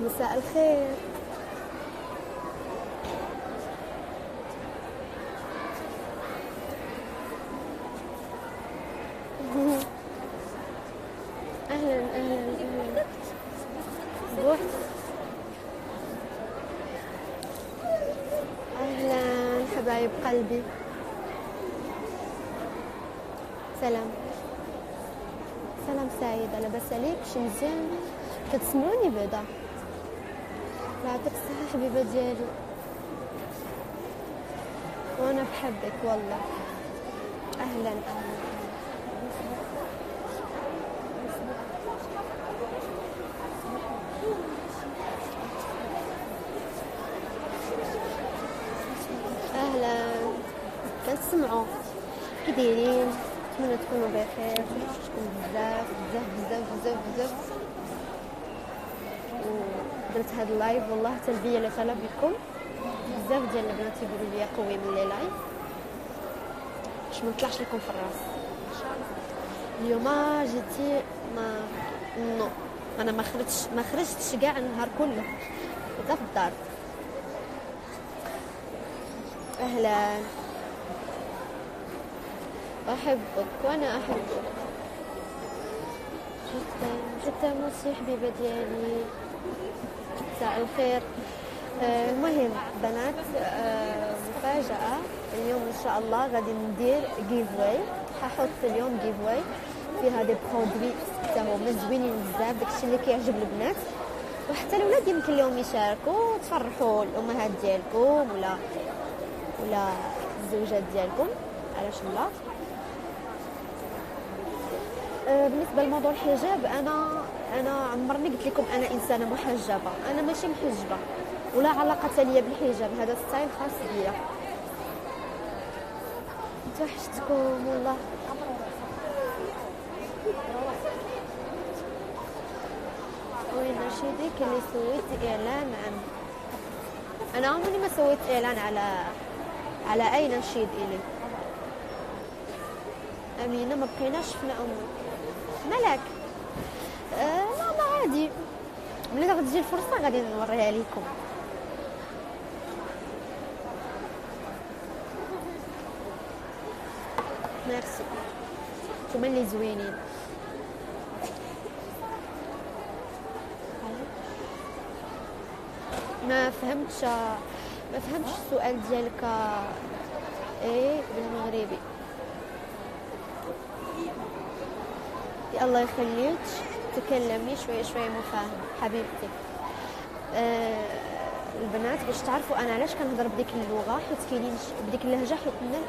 مساء الخير. أهلا أهلا أهلا. روح. أهلا حبايب قلبي. سلام سلام سعيدة، لاباس عليك؟ شي مزيان؟ كتسمعوني بعدا؟ لا يعطيك الصحة حبيبة ديالي، وانا بحبك والله. اهلا اهلا. اهلا كنسمعوا، كي دايرين؟ نتمنى تكونوا بخير، شكون بزاف بزاف بزاف بزاف بزاف. درت هاد اللايف والله تلبيه لطلبكم. بزاف ديال البنات يقولوا لي قوي من لي لايف باش ما نطلعش لكم في الراس. اليوم جيتي نو، انا ما خرجتش كاع النهار كله، بقيت في الدار. اهلا، احبك وانا احبك جدا جدا. موسي حبيبه ديالي، مساء الخير. المهم بنات، مفاجأة اليوم إن شاء الله غادي ندير جيف واي. ححط اليوم جيف واي في هذه برودوي تاعهم زوينين بزاف، داكشي اللي كيعجب البنات وحتى الاولاد يمكن لهم يشاركوا، تفرحوا الامهات ديالكم ولا الزوجات ديالكم، علاش لا. بالنسبه لموضوع الحجاب، انا عمرني قلت لكم انا انسانه محجبه، انا ماشي محجبه ولا علاقه ليا بالحجاب، هذا ستايل خاص بيا. توحشتكم والله. وين نشيدك اللي سويت اعلان عنه؟ انا عمري ما سويت اعلان على اي نشيد الي. امينه ما بقيناش شفنا امك. مالك؟ لا ما عادي، ملي غتجي الفرصه غادي نوريها لكم. ميرسي، نتوما اللي زوينين. ما فهمتش السؤال ديالك. ايه بالمغربي. يا الله يخليك تكلمي شويه شويه مفاهم حبيبتي. البنات باش تعرفوا انا علاش كنهضر بديك اللغه، حيت كاينين بديك اللهجه،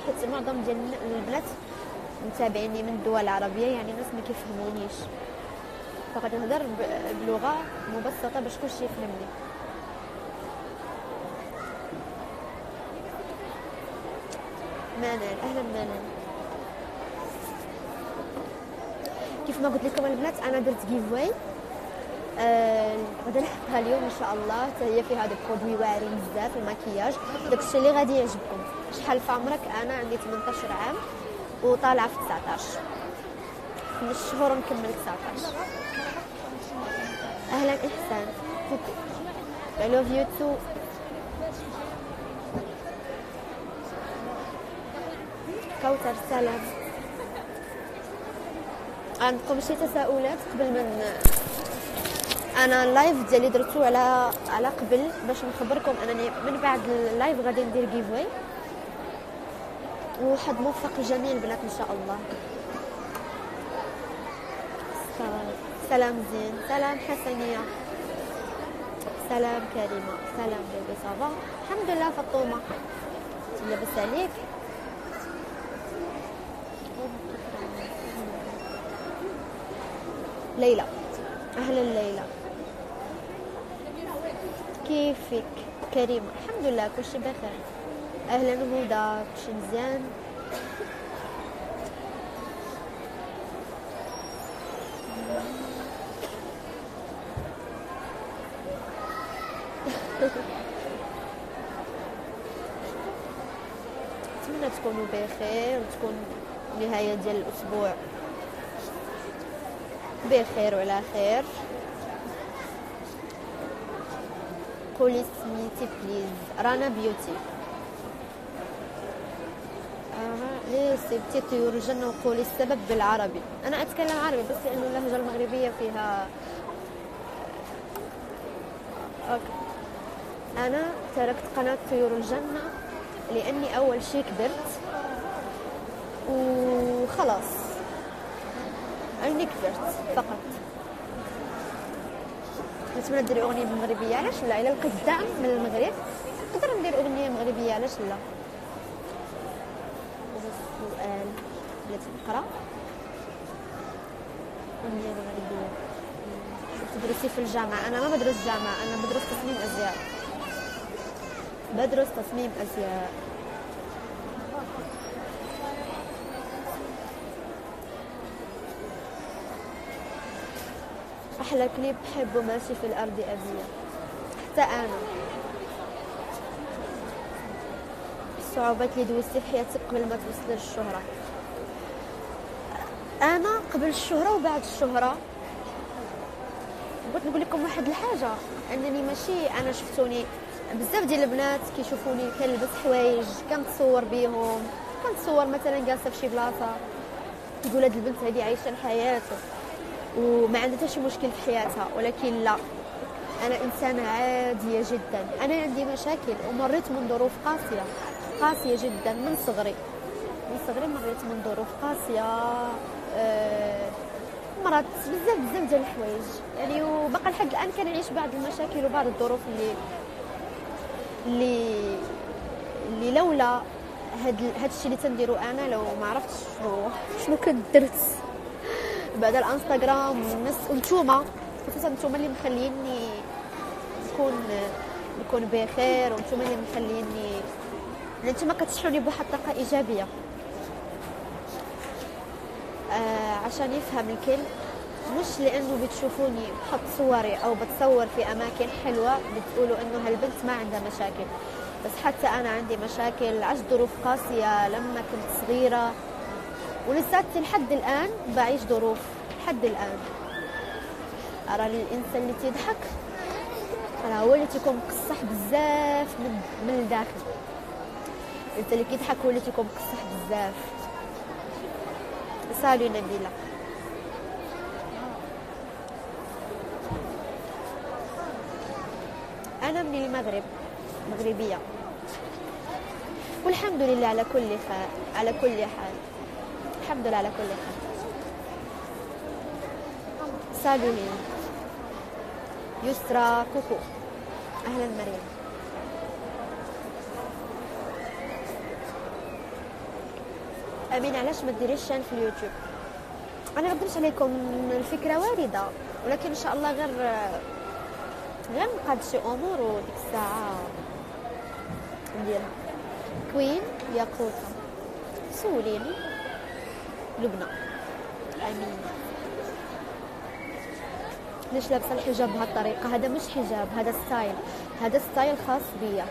حيت معظم ديال البنات متابعيني من الدول العربيه، يعني الناس ما كيفهمونيش، فغادي نهضر بلغه مبسطه باش كلشي يفهمني. منال، اهلا منال. كيف ما قلت لكم البنات، انا درت جيف واي غادي نحطها اليوم ان شاء الله، حتى هي فيها دي برودوي واعرين بزاف، المكياج، داكشي اللي غادي يعجبكم. شحال في عمرك؟ انا عندي 18 عام وطالعه في 19، من الشهور نكمل 19. اهلا احسان، I love you too. كوثر سلام. عندكم شي تساؤلات قبل من انا اللايف ديالي درتو على قبل باش نخبركم انني من بعد اللايف غادي ندير جيف واي، وحد موفق لجميع البنات ان شاء الله. سلام زين، سلام حسنيه، سلام كريمه، سلام بيبي صافا الحمد لله. فطومه لاباس عليك؟ ليلى، اهلا ليلى، كيفك؟ كريمه الحمد لله كلشي بخير. اهلا هدى، كلشي مزيان؟ نتمنى تكونوا بخير وتكون نهايه ديال الاسبوع بخير وعلى خير. قولي سميتي بليز. رنا بيوتي. ليه سبتي طيور الجنة وقولي السبب بالعربي. أنا أتكلم عربي بس لأنه اللهجة المغربية فيها أوكي. أنا تركت قناة طيور الجنة لأني أول شيء كبرت وخلاص، أني كبرت فقط. نتمنى ندير أغنية بالمغربية، علاش لا؟ إلا لقيت دعم من المغرب نقدر ندير أغنية مغربية، علاش لا؟ السؤال التي نقرأ أغنية مغربية. تدرسي في الجامعة؟ أنا ما بدرس جامعة، أنا بدرس تصميم أزياء. بدرس تصميم أزياء. أحلى كليب بحبه ماشي في الأرض أبية. حتى أنا. الصعوبات اللي دوزتي في حياتك قبل ما توصل للشهرة. أنا قبل الشهرة وبعد الشهرة بغيت نقول لكم واحد الحاجة، أنني ماشي أنا شفتوني بزاف ديال البنات كيشوفوني كنلبس حوايج كنتصور بيهم، كنتصور مثلا جالسة في شي بلاصة يقول هاد البنت هذه عايشة الحياة وما عندها حتى شي مشكل في حياتها، ولكن لا، أنا إنسانة عادية جدا. أنا عندي مشاكل ومريت من ظروف قاسية جدا من صغري مريت من ظروف قاسية. مرات بزاف ديال الحوايج يعني، وبقى لحد الآن كنعيش بعض المشاكل وبعض الظروف اللي لولا هاد الشيء اللي تنديرو أنا لو ما عرفتش شنو كنت درت. بعد الانستغرام وانتوما خصوصا انتوما اللي مخليني نكون بخير، وانتوما اللي مخليني انتوما كتشحنوني بواحد الطاقه ايجابيه. عشان يفهم الكل، مش لانه بتشوفوني بحط صوري او بتصور في اماكن حلوه بتقولوا انه هالبنت ما عندها مشاكل، بس حتى انا عندي مشاكل. عشت ظروف قاسيه لما كنت صغيره ولساتي لحد الآن بعيش ظروف لحد الآن. أرى الإنسان اللي تضحك راه هو اللي تيكون مقصح بزاف من الداخل. الإنسان اللي كيضحك هو اللي تيكون مقصح بزاف. سالو نبيلة. أنا من المغرب، مغربية، والحمد لله على كل حال. الحمد لله على كل حال. سالوني يسرا كوكو. أهلا مريم. أمين علاش ما ديريش شان في اليوتيوب؟ أنا ما نقدرش عليكم، الفكرة واردة، ولكن إن شاء الله غير نقاد شي أمور وديك الساعة نديرها. كوين ياقوتة. سوليني. لبنى. امين. ليش لابسه الحجاب بهالطريقه؟ هذا مش حجاب، هذا ستايل خاص بيا.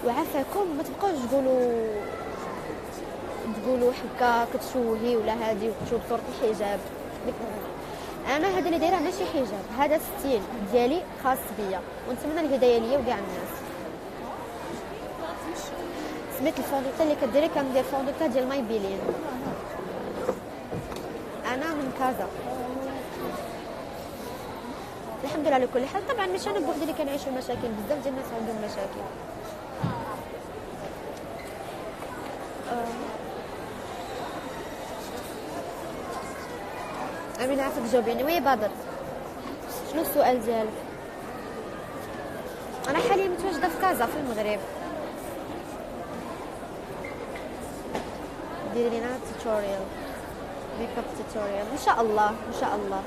وعافاكم ما تبقاوش تقولوا هكا كتشوهي ولا هادي وكتشوف صورة الحجاب. انا هذا اللي دايره ماشي حجاب، هذا ستيل ديالي خاص بيا، ونتمنى الهدايه ليا وكاع الناس. سميت الفوندوطه اللي كديري كندير فوندوطه ديال ماي بيلين. انا من كازا. الحمد لله على كل حال. طبعا مش انا بوحدي اللي كنعيش المشاكل، بزاف ديال الناس عندهم مشاكل. امين عافاك جاوبيني. وي بدر، شنو السؤال ديالك؟ انا حاليا متواجده في كازا في المغرب. ديري لينا توتوريال، ميك اب توتوريال ان شاء الله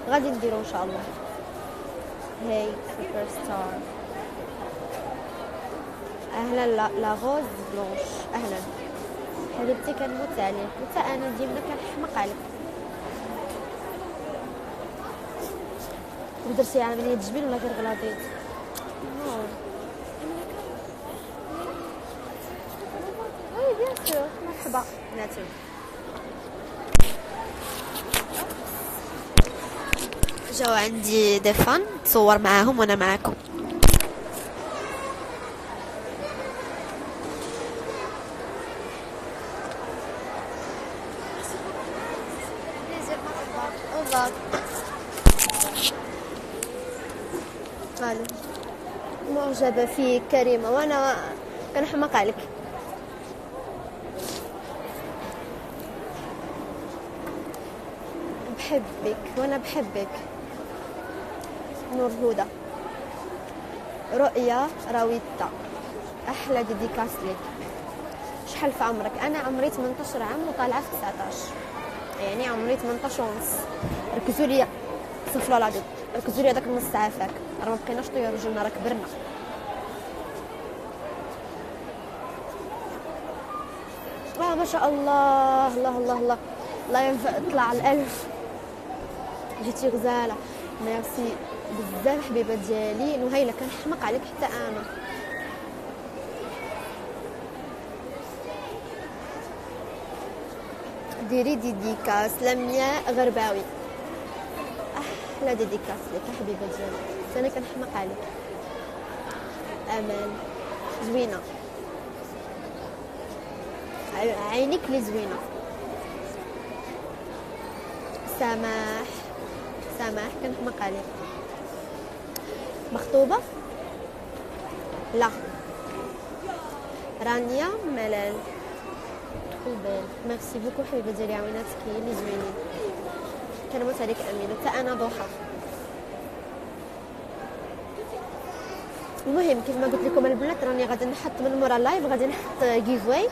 غادي نديرو ان شاء الله. هاي سوبر ستار. اهلا لا غوز بلونش. اهلا حبيبتي، كنموت عليك حتى انا ديما كنحمق عليك. درتي عمليه تجميل ولا غير غلاضيت؟ نور. وي بيان سور، مرحبا بناتي. جاو عندي دي فان تصور معاهم وانا معاكم. الباك. معجبة فيك كريمة، وانا كنحماق عليك. بحبك وانا بحبك. نور هدى. رؤيا راويتا، احلى ديديكاس ليك. شحال في عمرك؟ انا عمري 18 عام وطالعه في 19، يعني عمري 18 ونص. ركزوا لي صفلوا العدد، ركزوا لي هذاك النص ساعه فاك، راه ما بقيناش طيور رجلنا، راه كبرنا. ما شاء الله، الله الله الله الله ينفع طلع الالف. جيتي غزاله، ميرسي بزاف حبيبه ديالي. نهيله كنحماق عليك حتى انا. ديري ديديكاس لمياء غرباوي، احلى ديديكاس لك حبيبه ديالي، انا كنحماق عليك. امان زوينه، عينيك لي زوينه. سماح كنحماق عليك. مخطوبه؟ لا. رانيا ملال خوبال، ميرسي بوكو حبيبه ديالي، عويناتك هي اللي زوينين. كنموت عليك امينه، حتى انا ضحى. المهم كيف ما قلت لكم البنات، راني غادي نحط من مورا اللايف، غادي نحط جيف واي،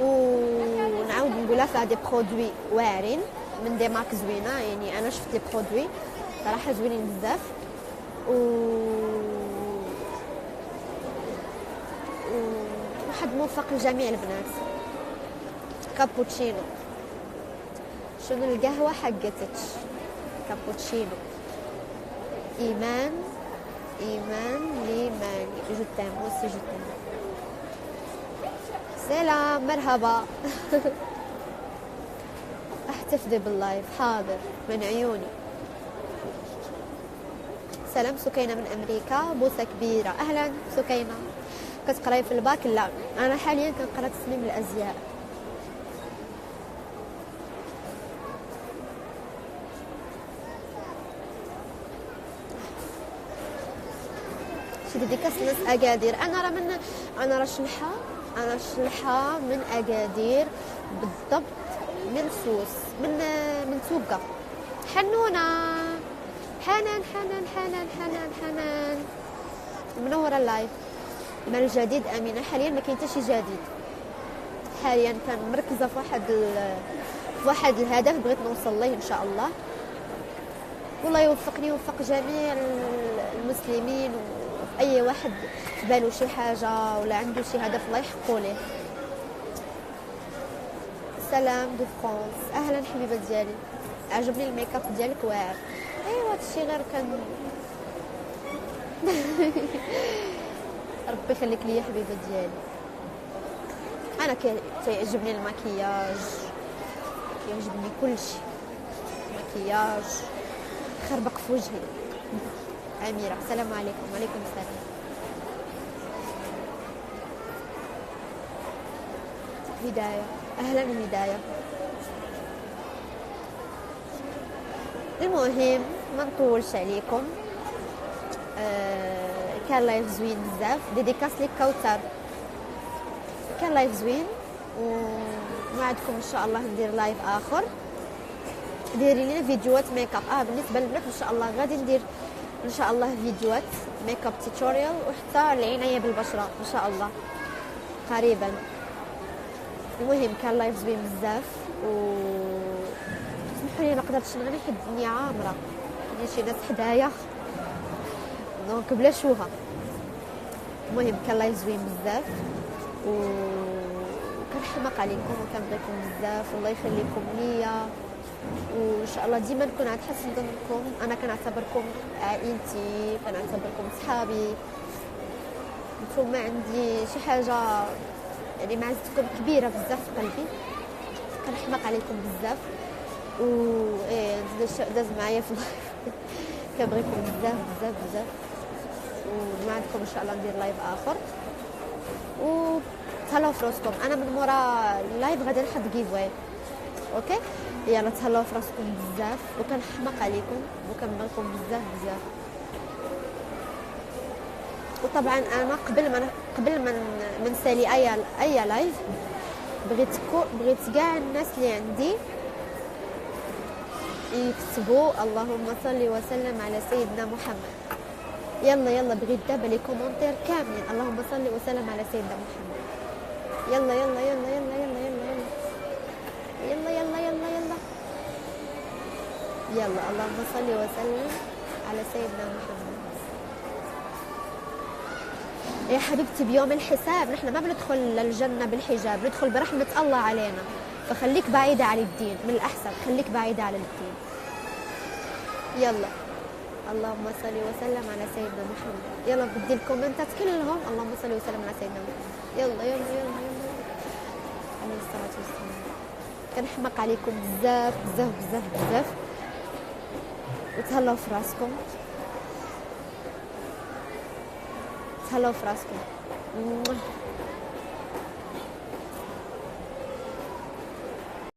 ونعاود نقولها فيها دي برودوي واعرين من دي مارك زوينه. يعني انا شفت لي برودوي صراحه زوينين بزاف، واحد موفق لجميع البنات. كابوتشينو، شنو القهوه حقتك؟ كابوتشينو. ايمان ليماني، جو تام وسي جو تام. سلام مرحبا. احتفظي باللايف، حاضر من عيوني. سلام سكينة من أمريكا، بوسة كبيرة. أهلا سكينة. كتقراي في الباك؟ لا، أنا حاليا كنقرا تصميم الأزياء. شي ديكاس ناس أكادير. أنا راه شلحة من أكادير بالضبط، من سوس، من سوقة. حنونة، حنان منورة اللايف. ما الجديد امينه؟ حاليا ما كاين حتى شي جديد، حاليا كان مركزه في واحد الهدف بغيت نوصل ليه ان شاء الله. والله يوفقني ويوفق جميع المسلمين، واي واحد بالو شي حاجه ولا عنده شي هدف الله يحققه ليه. سلام دو فرانس، اهلا حبيبه ديالي. عجبني الميك اب ديالك واعر. ايوا هادشي غير كان ربي يخليك ليا حبيبه ديالي. انا كيعجبني المكياج، كيعجبني كلشي، مكياج خربق في وجهي. اميره السلام عليكم. وعليكم السلام. هدايه، اهلا هدايه. المهم ما نطولش عليكم. كان لايف زوين بزاف. ديديكاس ليك كوثر، كان لايف زوين، ووعدكم ان شاء الله ندير لايف اخر. ديري لنا فيديوهات ميك اب. بالنسبه للبنات ان شاء الله غادي ندير ان شاء الله فيديوهات ميك اب توتوريال، وحتى العنايه بالبشره ان شاء الله قريبا. المهم كان لايف زوين بزاف، و سمحوا لي ما قدرتش نغني حيت الدنيا عامره، كاين شي ناس حدايا دونك بلا شوها. المهم كان لايف زوين بزاف، و كنحماق عليكم وكنبغيكم بزاف، والله يخليكم ليا، وان شاء الله ديما نكون عاد حسن ظنكم. انا كنعتبركم عائلتي، كنعتبركم صحابي، نتوما عندي شي حاجه يعني معزتكم كبيره بزاف في قلبي. كنحماق عليكم بزاف، و داز معايا في اللايف. كنبغيكم بزاف بزاف بزاف، ومعكم ان شاء الله ندير لايف اخر. و تهلاو في راسكم. انا من مورا اللايف غادي نحط جيف واي. اوكي يلا تهلاو في راسكم بزاف، وكنحماق عليكم وكنبغيكم بزاف بزاف. وطبعا انا قبل ما نسالي اي لايف، بغيت كاع الناس اللي عندي يكتبوا اللهم صل وسلم على سيدنا محمد. يلا بغيت دابا لي كومونتير كاملين اللهم صل وسلم على سيدنا محمد. يلا يلا يلا يلا يلا يلا يلا يلا يلا يلا يلا اللهم صل وسلم على سيدنا محمد. يا حبيبتي بيوم الحساب نحن ما بندخل للجنة بالحجاب، ندخل برحمة الله علينا، فخليك بعيدة عن الدين، من الأحسن خليك بعيدة عن الدين. يلا اللهم صل وسلم على سيدنا محمد. يلا بدي الكومنتات كلهم اللهم صل وسلم على سيدنا محمد. يلا يلا يلا يلا عليه الصلاة والسلام. كنحمق عليكم بزاف بزاف بزاف بزاف، وتهلاو في راسكم، تهلاو في راسكم.